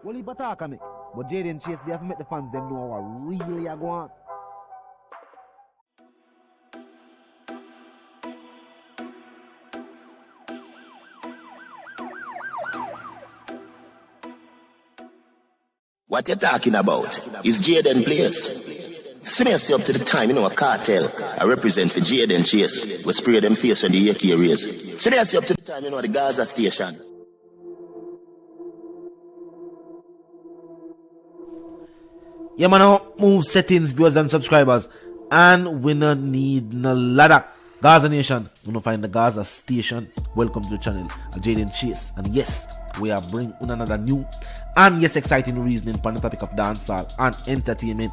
Well, he attack me. But Jayden Chase, they have to make the fans them know what really are going on. What you talking about is Jayden place. See me up to the time, a cartel. I represent for Jayden Chase. We spray them face on the AK rays. See me up to the time, the Gaza station. Yeah, man, move settings, viewers and subscribers. And we no need no ladder. Gaza Nation, you know, find the Gaza station. Welcome to the channel, Jayden Chase. And yes, we are bringing another new and yes, exciting reasoning on the topic of dancehall and entertainment.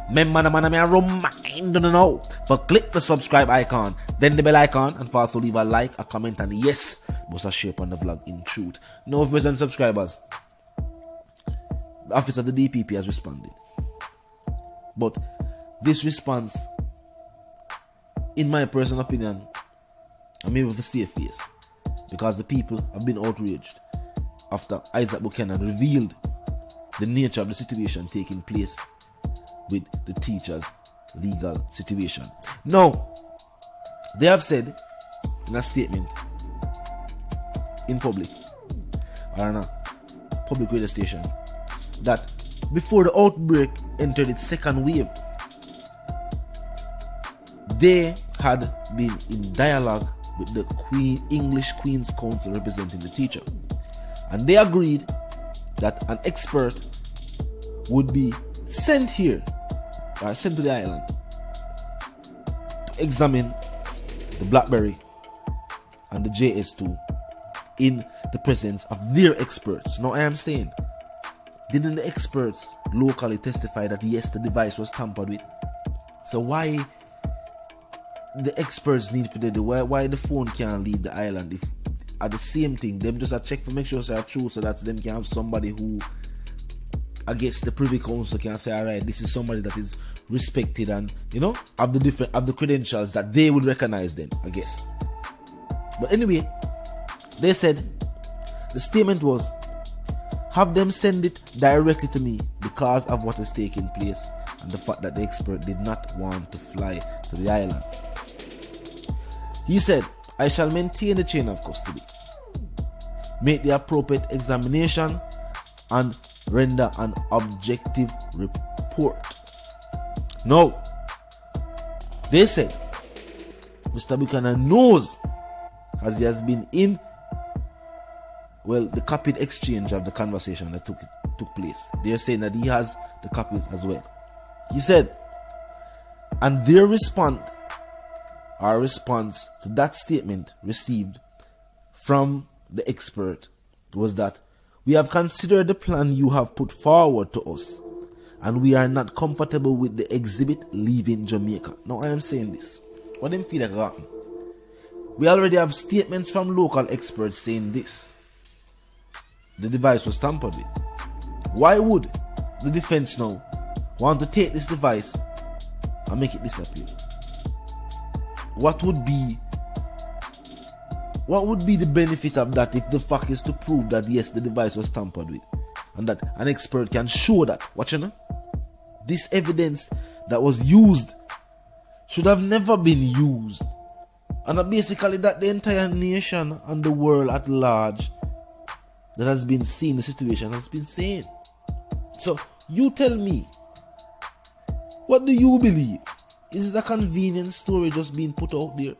Remember, man, I remind you now for click the subscribe icon, then the bell icon, and for also leave a like, a comment, and yes, bust a share on the vlog in truth. No viewers and subscribers. The office of the DPP has responded, but this response, in my personal opinion, I'm able to see a face because the people have been outraged after Isaac Buchanan revealed the nature of the situation taking place with the teacher's legal situation. Now, they have said in a statement in public or on a public radio station that before the outbreak entered its second wave, they had been in dialogue with the English Queen's Counsel representing the teacher, and they agreed that an expert would be sent here or sent to the island to examine the BlackBerry and the JS2 in the presence of their experts. Now, I am saying, didn't the experts locally testify that yes, the device was tampered with? So why the experts need for the why the phone can't leave the island? If at the same thing, them just a check for make sure it's true, so that them can have somebody who, I guess, the Privy Council can say, all right, this is somebody that is respected and have the credentials that they would recognize them, I guess. But anyway, they said the statement was, have them send it directly to me because of what is taking place and the fact that the expert did not want to fly to the island. He said, I shall maintain the chain of custody, make the appropriate examination, and render an objective report. Now, they said Mr. Buchanan knows, as he has been in the copied exchange of the conversation that took place. They're saying that he has the copies as well. He said, and their response to that statement received from the expert was that we have considered the plan you have put forward to us, and we are not comfortable with the exhibit leaving Jamaica. Now, I am saying this. What do you feel like happened? We already have statements from local experts saying this. The device was tampered with. Why would the defense now want to take this device and make it disappear? What would be the benefit of that if the fact is to prove that yes, the device was tampered with, and that an expert can show that? This evidence that was used should have never been used, and basically that the entire nation and the world at large that has been seeing the situation has been saying. So you tell me, what do you believe? Is it a convenient story just being put out there?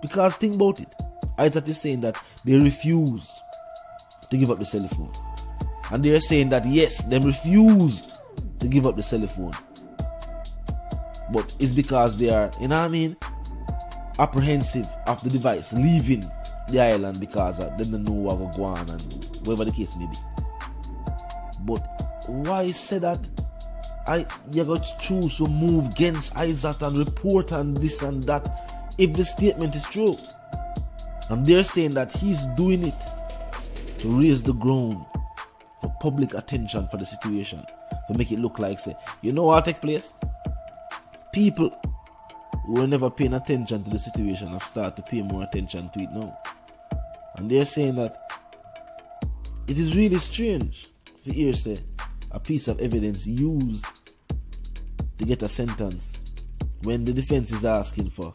Because think about it. Isaac is saying that they refuse to give up the cell phone, and they are saying that yes, they refuse to give up the cell phone, but it's because they are, apprehensive of the device leaving the island because they don't know what will go on and whatever the case may be. But why say that you got to choose to move against Isaac and report and this and that if the statement is true? And they're saying that he's doing it to raise the ground for public attention for the situation, to make it look like, say, what take place? People who were never paying attention to the situation have started to pay more attention to it now. And they're saying that it is really strange for hearsay, a piece of evidence used to get a sentence when the defense is asking for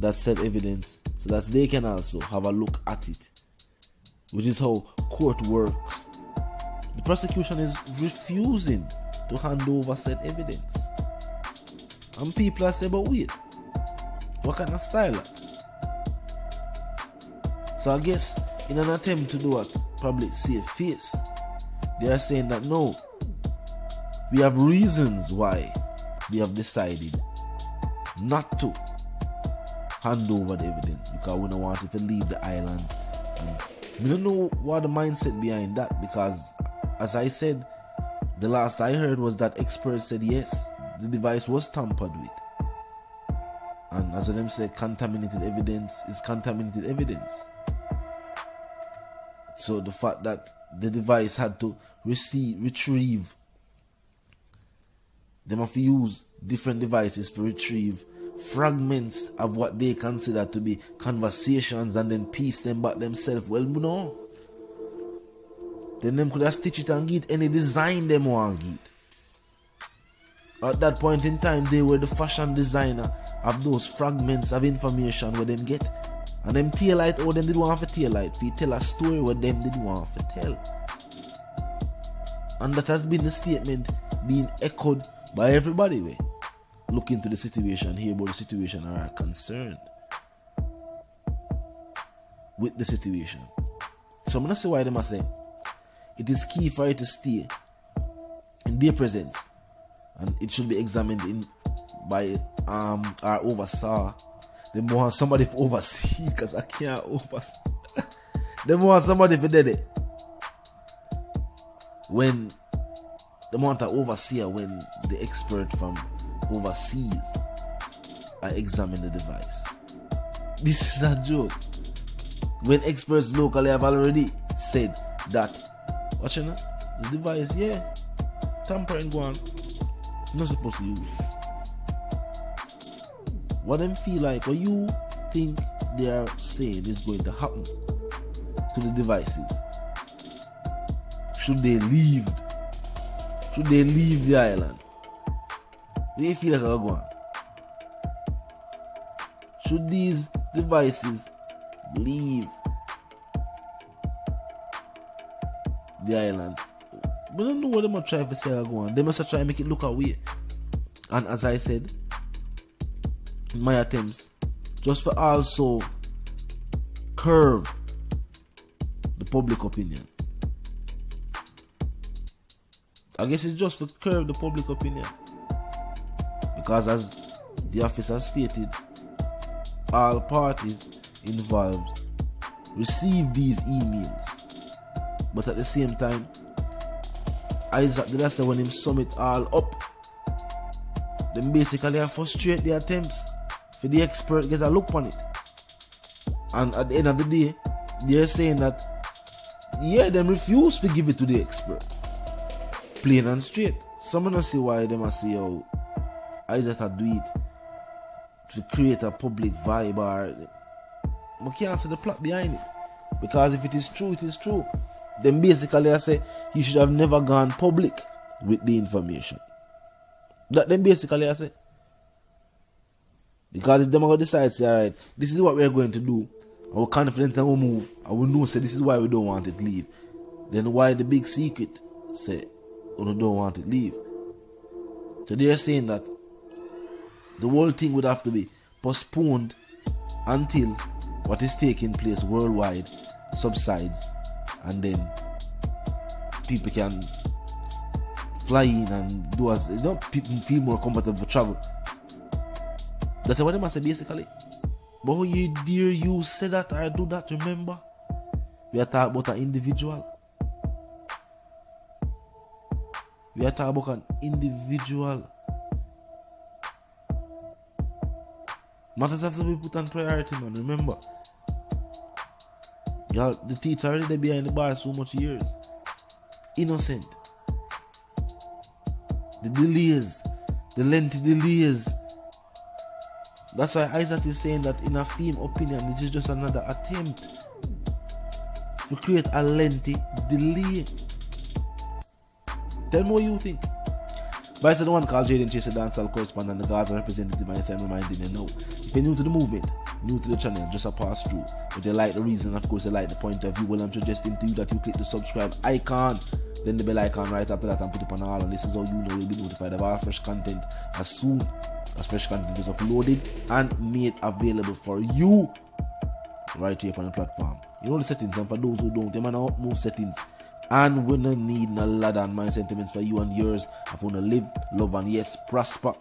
that said evidence so that they can also have a look at it, which is how court works. The prosecution is refusing to hand over said evidence. And people are saying, but wait, what kind of style that? So I guess in an attempt to do what? Probably save face, they are saying that no, we have reasons why we have decided not to hand over the evidence because we don't want it to leave the island. And we don't know what the mindset behind that, because as I said, the last I heard was that experts said yes, the device was tampered with. And as them say, contaminated evidence is contaminated evidence. So the fact that the device had to retrieve, they have to use different devices to retrieve fragments of what they consider to be conversations and then piece them back themselves. Well, no. Then them could have stitched it and get any design them want get. At that point in time, they were the fashion designer of those fragments of information where them get. And them tail light, them did want for tail light. If tell a story what them did want for tell. And that has been the statement being echoed by everybody. Way. Look into the situation, hear about the situation, and are concerned with the situation. So I'm going to say why they must say it is key for it to stay in their presence, and it should be examined by our overseer. They want somebody to oversee, because I can't oversee. They want somebody to do it. When they want an overseer, when the expert from overseas are examine the device. This is a joke. When experts locally have already said that, watch it, the device, yeah, tampering go on, not supposed to use. What them feel like, what you think they are saying is going to happen to the devices? Should they leave? Should they leave the island? Do you feel like they're going? Should these devices leave the island? We don't know what they must try to say are going. They must try to make it look away. And as I said, in my attempts, just for also curve the public opinion. I guess it's just to curb the public opinion. Because as the officer stated, all parties involved receive these emails. But at the same time, Isaac did I say when him sum it all up, then basically I frustrate the attempts for the expert get a look on it. And at the end of the day, they're saying that, yeah, them refuse to give it to the expert. Plain and straight. Some don't see why they must say, oh, Isaac had do it to create a public vibe, or we can't see the plot behind it. Because if it is true, it is true. Then basically I say he should have never gone public with the information. That then basically I say. Because if them are going to decide, say, alright, this is what we are going to do, and we're confident and we'll move, and we know, say, this is why we don't want it leave, then why the big secret, say, we don't want it leave? So they are saying that the whole thing would have to be postponed until what is taking place worldwide subsides, and then people can fly in and do as people feel more comfortable for travel. That's what they must say basically. But how you dare you say that or do that? Remember, we are talking about an individual. We are talking about an individual. Matters have to be put on priority, man. Remember, y'all, the teacher already there behind the bar so much years. Innocent. The delays, the lengthy delays. That's why Isaac is saying that in a film opinion, it is just another attempt to create a lengthy delay. Tell me what you think. But I said the one called Jayden Chase, a dancehall correspondent, the Gaza representative, and I said, I'm reminding you now. If you're new to the movement, new to the channel, just a pass through. If you like the reason, of course, you like the point of view, well, I'm suggesting to you that you click the subscribe icon, then the bell icon right after that, and put it on all. And this is how you know you'll be notified of our fresh content as soon as fresh content is uploaded and made available for you right here on the platform. You know the settings, and for those who don't, they might not move settings. And we don't need a lot of my sentiments for you and yours. I want to live, love, and yes, prosper